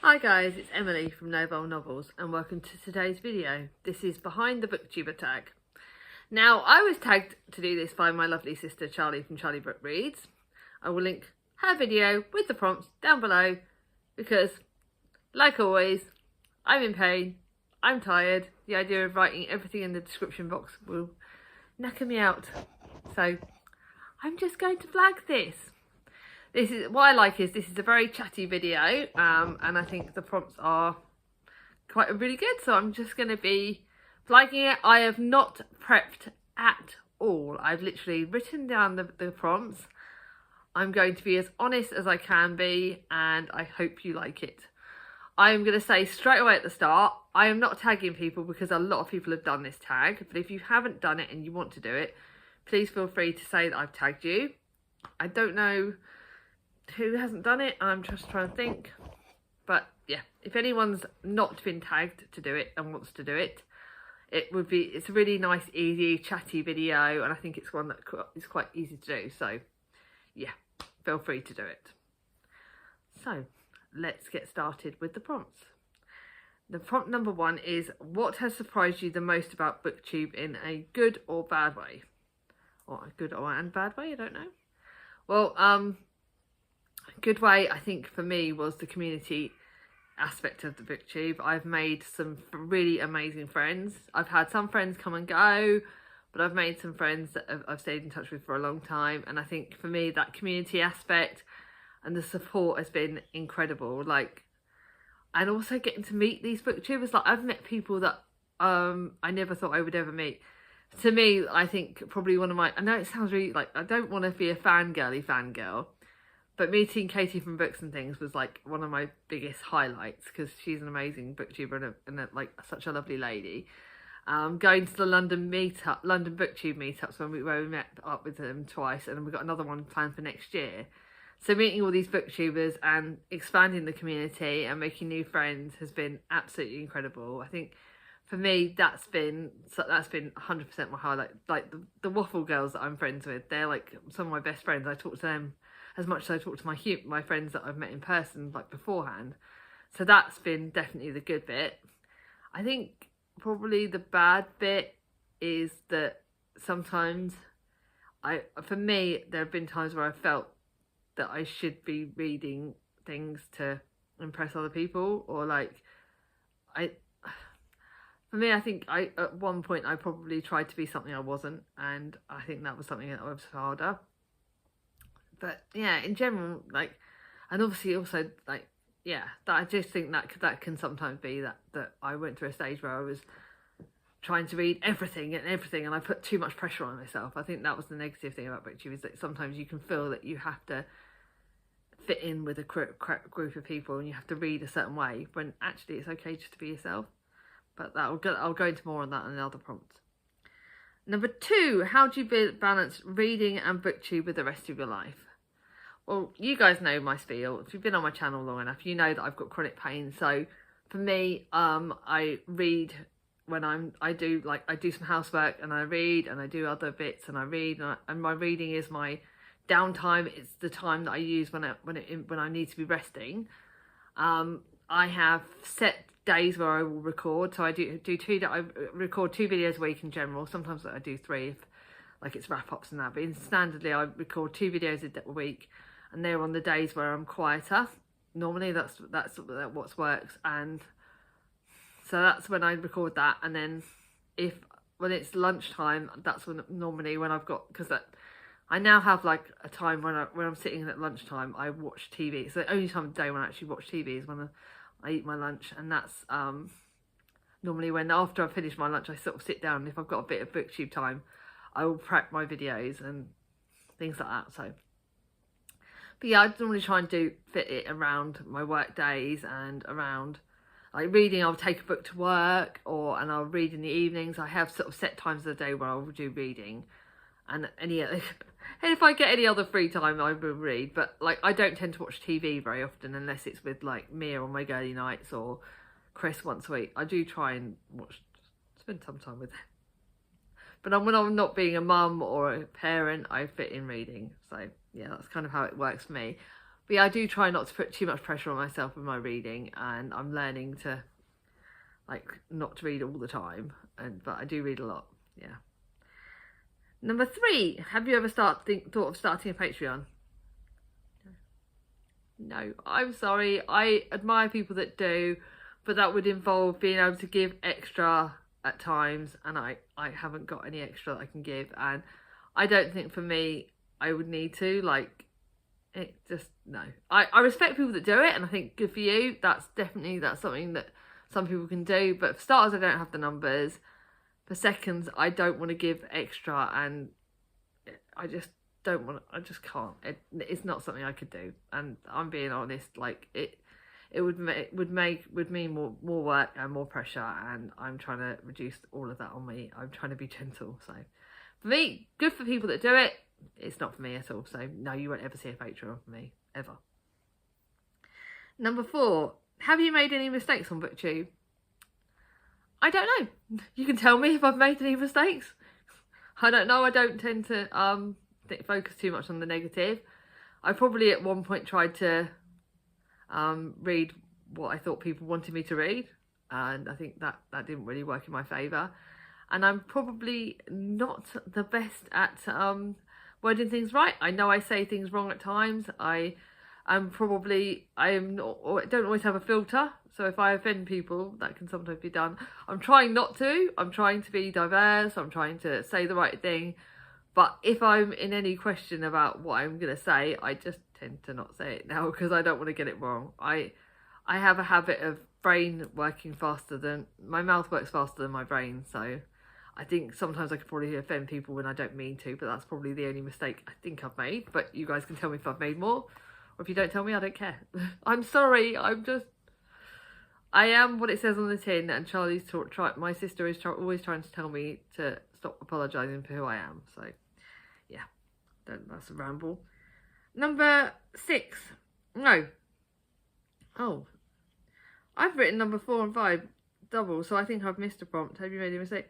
Hi guys, it's Emily from Noble Novels and welcome to today's video. This is behind the Booktuber tag. Now, I was tagged to do this by my lovely sister Charlie from Charlie Book Reads. I will link her video with the prompts down below because, like always, I'm in pain, I'm tired. The idea of writing everything in the description box will knacker me out. So, I'm just going to flag this. This is what I like is this is a very chatty video, and I think the prompts are really good. So I'm just going to be flagging it. I have not prepped at all. I've literally written down the prompts. I'm going to be as honest as I can be, and I hope you like it. I'm going to say straight away at the start, I am not tagging people because a lot of people have done this tag. But if you haven't done it and you want to do it, please feel free to say that I've tagged you. I don't know who hasn't done it. I'm just trying to think, but yeah, if anyone's not been tagged to do it and wants to do it, it's a really nice, easy, chatty video, and I think it's one that is quite easy to do. So yeah, feel free to do it. So let's get started with the prompts. The prompt number 1 is, what has surprised you the most about Booktube in a good or bad way? Or a good and bad way, I don't know. Well, good way, I think, for me was the community aspect of the Booktube. I've made some really amazing friends. I've had some friends come and go, but I've made some friends that I've stayed in touch with for a long time. And I think for me, that community aspect and the support has been incredible. And also getting to meet these Booktubers. I've met people that I never thought I would ever meet. To me, I think probably one of my, I know it sounds really I don't want to be a fangirl, but meeting Katie from Books and Things was one of my biggest highlights because she's an amazing booktuber and such a lovely lady. Going to the London Booktube meetups where we met up with them twice, and we've got another one planned for next year. So meeting all these booktubers and expanding the community and making new friends has been absolutely incredible. I think for me that's been 100% my highlight. The waffle girls that I'm friends with, they're some of my best friends. I talk to them as much as I talk to my friends that I've met in person beforehand. So that's been definitely the good bit. I think probably the bad bit is that sometimes for me, there have been times where I felt that I should be reading things to impress other people, or for me, I think at one point I probably tried to be something I wasn't, and I think that was something that was harder. But yeah, in general, and obviously also yeah, that I just think that can sometimes be that I went through a stage where I was trying to read everything, and I put too much pressure on myself. I think that was the negative thing about Booktube, is that sometimes you can feel that you have to fit in with a group of people and you have to read a certain way, when actually it's okay just to be yourself. But I'll go into more on that in another prompt. Number 2, how do you balance reading and Booktube with the rest of your life? Well, you guys know my spiel. If you've been on my channel long enough, you know that I've got chronic pain. So for me, I read when I do some housework, and I read, and I do other bits, and I read, and my reading is my downtime. It's the time that I use when I need to be resting. I have set days where I will record. So I I record 2 videos a week in general. Sometimes I do 3 if it's wrap-ups and that. But standardly, I record 2 videos a week, and they're on the days where I'm quieter. Normally, that's what works, and so that's when I record that. And then when it's lunchtime, that's when I've got, because I now have a time when I'm sitting at lunchtime, I watch TV. So the only time of the day when I actually watch TV is when I eat my lunch, and that's normally when after I've finished my lunch I sort of sit down, and if I've got a bit of Booktube time, I will prep my videos and things like that. So, but yeah, I normally try and fit it around my work days and around reading. I'll take a book to work, and I'll read in the evenings. I have sort of set times of the day where I'll do reading, and if I get any other free time, I will read. But I don't tend to watch TV very often unless it's with Mia on my girly nights, or Chris once a week. I do try and spend some time with them. But when I'm not being a mum or a parent, I fit in reading. So yeah, that's kind of how it works for me. But yeah, I do try not to put too much pressure on myself with my reading, and I'm learning to like not to read all the time, but I do read a lot. Yeah. Number 3, have you ever thought of starting a Patreon? No, I'm sorry. I admire people that do, but that would involve being able to give extra at times, and I haven't got any extra that I can give, and I don't think for me I would need to, like, it just, no. I respect people that do it, and I think good for you. That's something that some people can do, but for starters, I don't have the numbers. For seconds, I don't want to give extra, and I just don't want to, I just can't. It's not something I could do, and I'm being honest, like, it would mean more work and more pressure, and I'm trying to reduce all of that on me. I'm trying to be gentle. So for me, good for people that do it. It's not for me at all. So no, you won't ever see a Patreon from me ever. Number 4, have you made any mistakes on Booktube? I don't know. You can tell me if I've made any mistakes. I don't know. I don't tend to focus too much on the negative. I probably at one point tried to read what I thought people wanted me to read, and I think that didn't really work in my favour. And I'm probably not the best at wording things right. I know I say things wrong at times. I don't always have a filter, so if I offend people, that can sometimes be done. I'm trying not to. I'm trying to be diverse. I'm trying to say the right thing. But if I'm in any question about what I'm going to say, I just tend to not say it now because I don't want to get it wrong. I have a habit of brain working my mouth works faster than my brain. So I think sometimes I could probably offend people when I don't mean to, but that's probably the only mistake I think I've made. But you guys can tell me if I've made more, or if you don't tell me, I don't care. I'm sorry. I am what it says on the tin, and my sister is always trying to tell me to stop apologising for who I am. So yeah, that's a ramble. Number 6. No. Oh. I've written number 4 and 5 double, so I think I've missed a prompt. Have you made a mistake?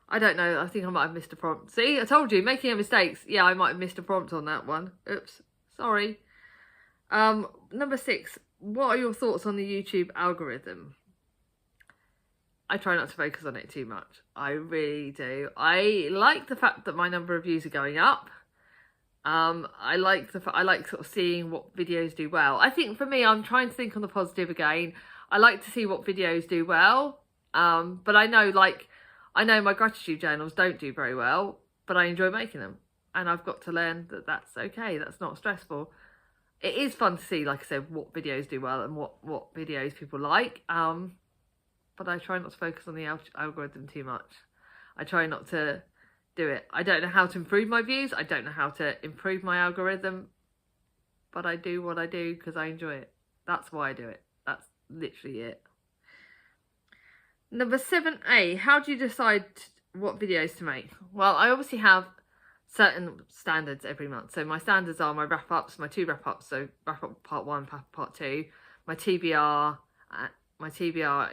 I don't know. I think I might have missed a prompt. See, I told you, making mistakes. Yeah, I might have missed a prompt on that one. Oops. Sorry. Number 6. What are your thoughts on the YouTube algorithm? I try not to focus on it too much. I really do. I like the fact that my number of views are going up. I like sort of seeing what videos do well. I think for me, I'm trying to think on the positive again. I like to see what videos do well. But I know my gratitude journals don't do very well, but I enjoy making them. And I've got to learn that that's okay. That's not stressful. It is fun to see, like I said, what videos do well and what videos people like. But I try not to focus on the algorithm too much. I try not to do it. I don't know how to improve my views. I don't know how to improve my algorithm. But I do what I do because I enjoy it. That's why I do it. That's literally it. Number 7A, how do you decide what videos to make? Well, I obviously have certain standards every month. So my standards are my wrap-ups, my 2 wrap-ups. So wrap-up part 1, part 2. My TBR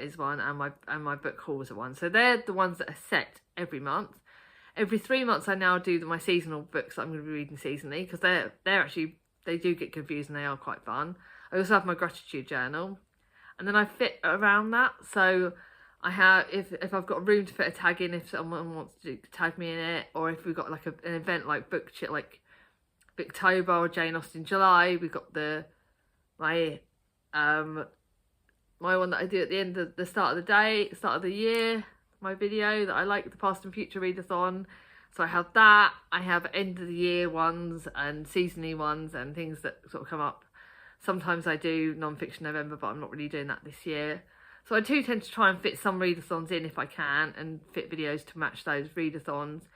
is one, and my book hauls are one. So they're the ones that are set every month. Every 3 months, I now do my seasonal books that I'm going to be reading seasonally, because they do get confused and they are quite fun. I also have my gratitude journal, and then I fit around that. So I have, if I've got room to fit a tag in, if someone wants to tag me in it, or if we've got like an event like Booktuber or Jane Austen July, we've got my one that I do at the end of the start of the year, my video that I like, the past and future readathon. So I have that. I have end of the year ones and seasonally ones and things that sort of come up. Sometimes I do non-fiction November, but I'm not really doing that this year. So I do tend to try and fit some readathons in if I can, and fit videos to match those readathons.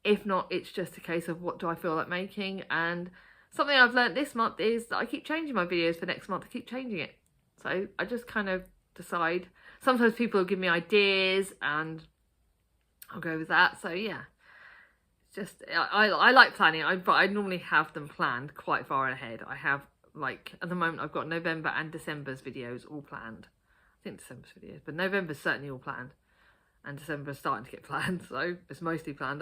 If not, it's just a case of what do I feel like making. And something I've learned this month is that I keep changing my videos for next month. I keep changing it. So I just kind of decide. Sometimes people will give me ideas and I'll go with that. So yeah, it's just, I like planning, but I normally have them planned quite far ahead. I have, like, at the moment I've got November and December's videos all planned. I think December's videos, but November's certainly all planned. And December's starting to get planned, so it's mostly planned.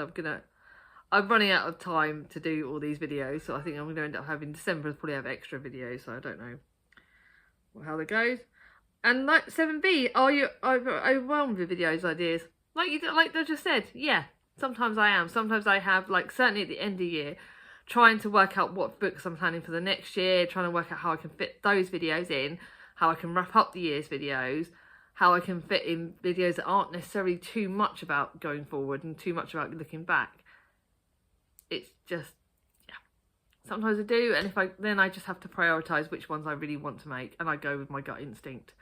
I'm running out of time to do all these videos, so I think I'm going to end up having December probably have extra videos, so I don't know how that goes. And like 7B, are you overwhelmed with videos ideas? Like I just said, yeah, sometimes I am. Sometimes I have, like, certainly at the end of the year, trying to work out what books I'm planning for the next year, trying to work out how I can fit those videos in, how I can wrap up the year's videos, how I can fit in videos that aren't necessarily too much about going forward and too much about looking back. It's just, yeah, sometimes I do, and then I just have to prioritise which ones I really want to make, and I go with my gut instinct.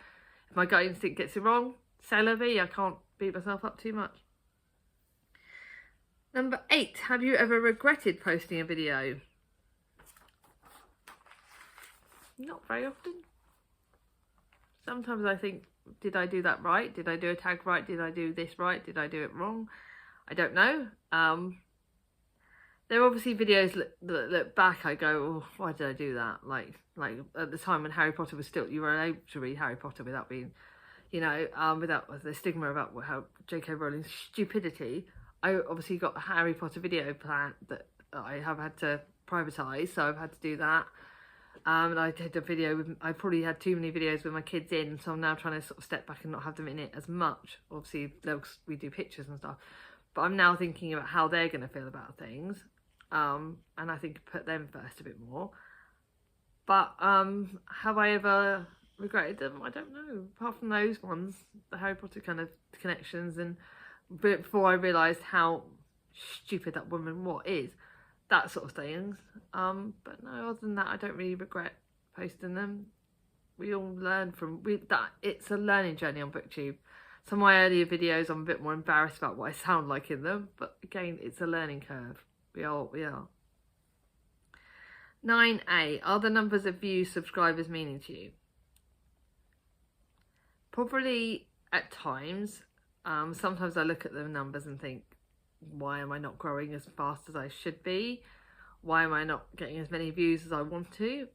If my gut instinct gets it wrong, c'est la vie, I can't beat myself up too much. Number 8, have you ever regretted posting a video? Not very often. Sometimes I think, did I do that right? Did I do a tag right? Did I do this right? Did I do it wrong? I don't know. There are obviously videos that look back, I go, oh, why did I do that? Like at the time when Harry Potter was still, you were able to read Harry Potter without being, you know, without the stigma about how J.K. Rowling's stupidity. I obviously got a Harry Potter video plan that I have had to privatise, so I've had to do that. And I did a video I probably had too many videos with my kids in, so I'm now trying to sort of step back and not have them in it as much. Obviously, we do pictures and stuff, but I'm now thinking about how they're going to feel about things. And I think put them first a bit more. But have I ever regretted them? I don't know. Apart from those ones, the Harry Potter kind of connections, and before I realised how stupid that woman is, that sort of things. But no, other than that, I don't really regret posting them. We all learn from that. It's a learning journey on Booktube. Some of my earlier videos, I'm a bit more embarrassed about what I sound like in them, but again, it's a learning curve. We are. 9A, are the numbers of views, subscribers meaning to you? Probably at times. Sometimes I look at the numbers and think, why am I not growing as fast as I should be? Why am I not getting as many views as I want to?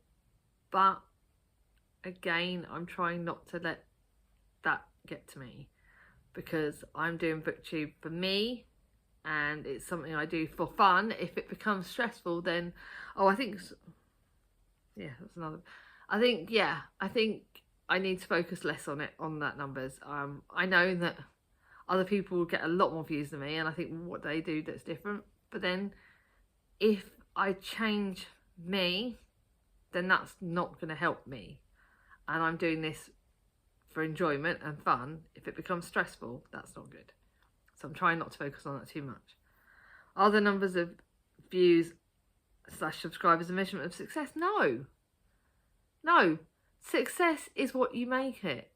But again, I'm trying not to let that get to me, because I'm doing Booktube for me, and it's something I do for fun. If it becomes stressful, then I think I need to focus less on that numbers. I know that other people get a lot more views than me, and I think what they do that's different. But then if I change me, then that's not going to help me. And I'm doing this for enjoyment and fun. If it becomes stressful, that's not good. So I'm trying not to focus on that too much. Are the numbers of views / subscribers a measurement of success? No. Success is what you make it.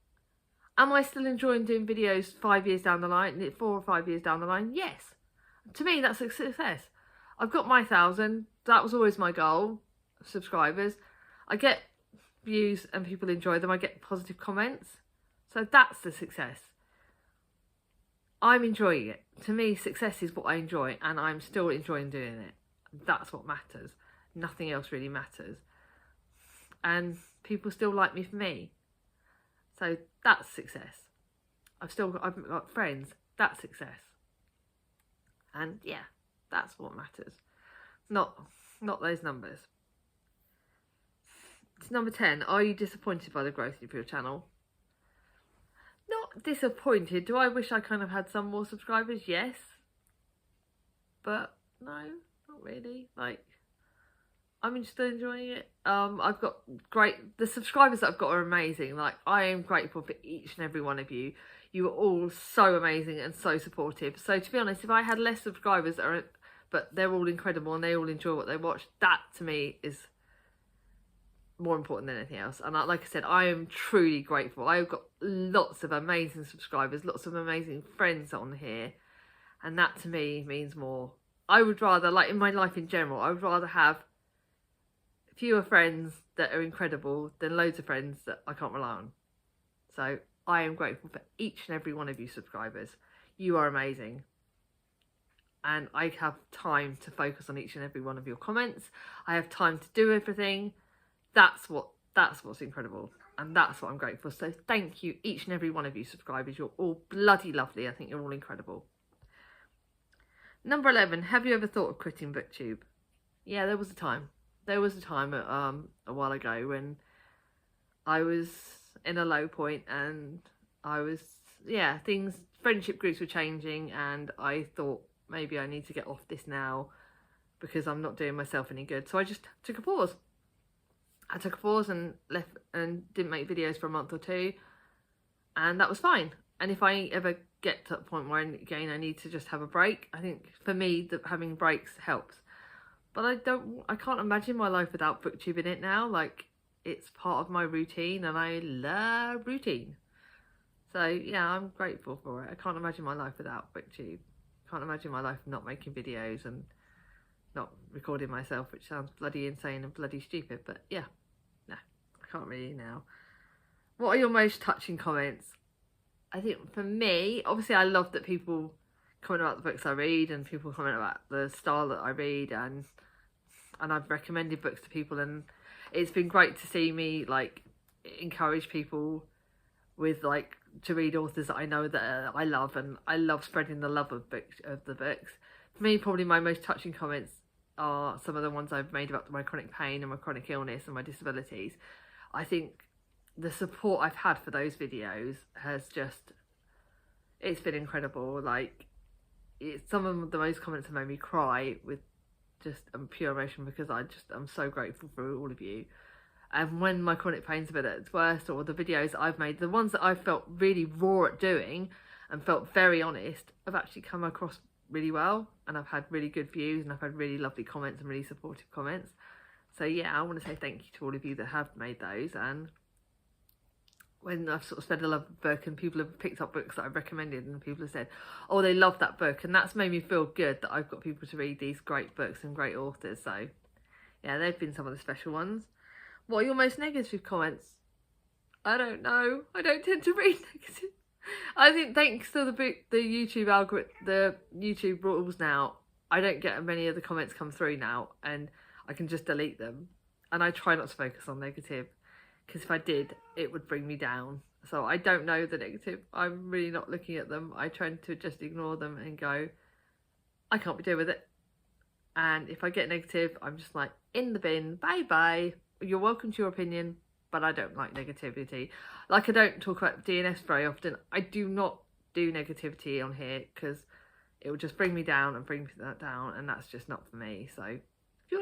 Am I still enjoying doing videos 5 years down the line, 4 or 5 years down the line? Yes. To me, that's a success. I've got my 1,000. That was always my goal, subscribers. I get views and people enjoy them. I get positive comments. So that's the success. I'm enjoying it. To me, success is what I enjoy, and I'm still enjoying doing it. That's what matters. Nothing else really matters. And people still like me for me. So that's success. I've got friends. That's success. And yeah, that's what matters. Not those numbers. It's number 10. Are you disappointed by the growth of your channel? Not disappointed. Do I wish I kind of had some more subscribers? Yes. But no, not really. Like, I'm still enjoying it. I've got the subscribers that I've got are amazing. Like, I am grateful for each and every one of you. You are all so amazing and so supportive. So to be honest, if I had less subscribers but they're all incredible and they all enjoy what they watch, that to me is more important than anything else. And like I said, I am truly grateful. I've got lots of amazing subscribers, lots of amazing friends on here, and that to me means more. I would rather, like in my life in general, I would rather have fewer friends that are incredible than loads of friends that I can't rely on. So I am grateful for each and every one of you subscribers. You are amazing. And I have time to focus on each and every one of your comments. I have time to do everything. That's what's incredible, and that's what I'm grateful for. So thank you, each and every one of you subscribers. You're all bloody lovely. I think you're all incredible. Number 11, have you ever thought of quitting Booktube? Yeah, there was a time. There was a time a while ago when I was in a low point, and I was, friendship groups were changing, and I thought maybe I need to get off this now because I'm not doing myself any good. So I just took a pause. I took a pause and left and didn't make videos for a month or two, and that was fine. And if I ever get to the point where again I need to just have a break, I think for me that having breaks helps. But I can't imagine my life without Booktube in it now. Like, it's part of my routine, and I love routine. So yeah, I'm grateful for it. I can't imagine my life without Booktube. Can't imagine my life not making videos and not recording myself, which sounds bloody insane and bloody stupid. But yeah, no, I can't really now. What are your most touching comments? I think for me, obviously I love that people comment about the books I read, and people comment about the style that I read, and I've recommended books to people, and it's been great to see me like encourage people with like to read authors that I know that I love, and I love spreading the love of the books. For me, probably my most touching comments are some of the ones I've made about my chronic pain and my chronic illness and my disabilities. I think the support I've had for those videos has just, it's been incredible. Like, some of the most comments have made me cry with just pure emotion, because I'm so grateful for all of you. And when my chronic pain's a bit at its worst, or the videos I've made, the ones that I've felt really raw at doing and felt very honest, have actually come across really well, and I've had really good views, and I've had really lovely comments and really supportive comments. So yeah, I want to say thank you to all of you that have made those. And when I've sort of spread the love of the book, and people have picked up books that I've recommended, and people have said, oh, they love that book, and that's made me feel good that I've got people to read these great books and great authors. So yeah, they've been some of the special ones. What are your most negative comments? I don't know. I don't tend to read negative. I think thanks to the YouTube algorithm, the YouTube rules now, I don't get many of the comments come through now, and I can just delete them. And I try not to focus on negative, because if I did, it would bring me down. So I don't know the negative. I'm really not looking at them. I try to just ignore them and go, I can't be dealing with it. And if I get negative, I'm just like, in the bin, bye bye. You're welcome to your opinion, but I don't like negativity. Like, I don't talk about DNS very often. I do not do negativity on here, because it will just bring me down and bring that down, and that's just not for me. So if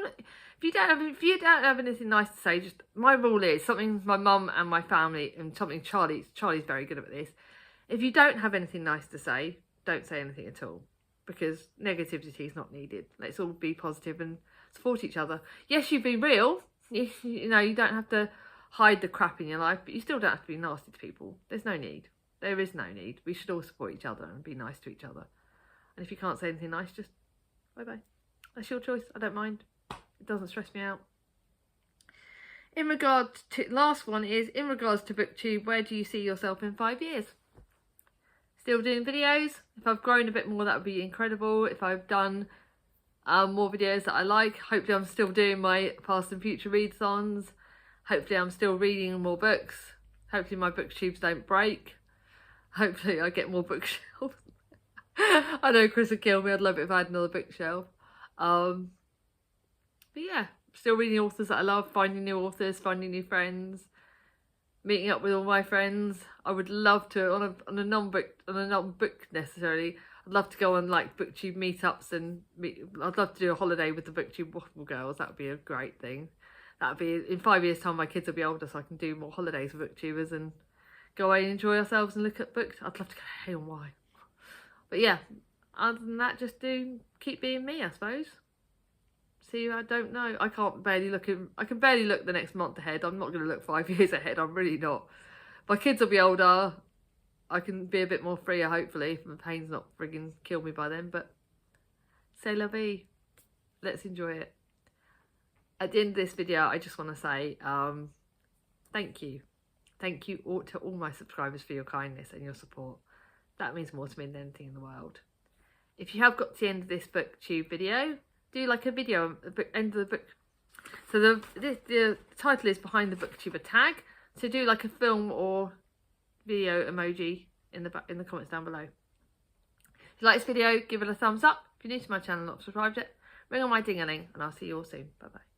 you don't have anything nice to say, just, my rule is something my mum and my family, and something Charlie's very good at this. If you don't have anything nice to say, don't say anything at all, because negativity is not needed. Let's all be positive and support each other. Yes, you've been real. You know, you don't have to hide the crap in your life, but you still don't have to be nasty to people. There's no need. There is no need. We should all support each other and be nice to each other. And if you can't say anything nice, just bye-bye. That's your choice. I don't mind. It doesn't stress me out. In regards to, last one is, in regards to Booktube, where do you see yourself in 5 years? Still doing videos? If I've grown a bit more, that would be incredible. If I've done more videos that I like, hopefully I'm still doing my past and future readathons. Hopefully I'm still reading more books. Hopefully my booktubes don't break. Hopefully I get more bookshelves. I know Chris would kill me. I'd love it if I had another bookshelf. But yeah, still reading authors that I love, finding new authors, finding new friends, meeting up with all my friends. I would love to, on a non-book necessarily, I'd love to go on like Booktube meetups, and I'd love to do a holiday with the Booktube Waffle Girls. That would be a great thing. That would be, in 5 years time my kids will be older, so I can do more holidays with Booktubers and go away and enjoy ourselves and look at books. I'd love to go to H&Y. But yeah, other than that, just keep being me, I suppose. See, I don't know. I can barely look the next month ahead. I'm not going to look 5 years ahead. I'm really not. My kids will be older. I can be a bit more freer, hopefully, if my pain's not frigging kill me by then. But c'est la vie. Let's enjoy it. At the end of this video, I just want to say thank you. Thank you to all my subscribers for your kindness and your support. That means more to me than anything in the world. If you have got to the end of this Booktube video, do like a video at the end of the book. So the title is Behind the Booktuber Tag. So do like a film or video emoji in the comments down below. If you like this video, give it a thumbs up. If you're new to my channel and not subscribed yet, ring on my ding-a-ling and I'll see you all soon. Bye bye.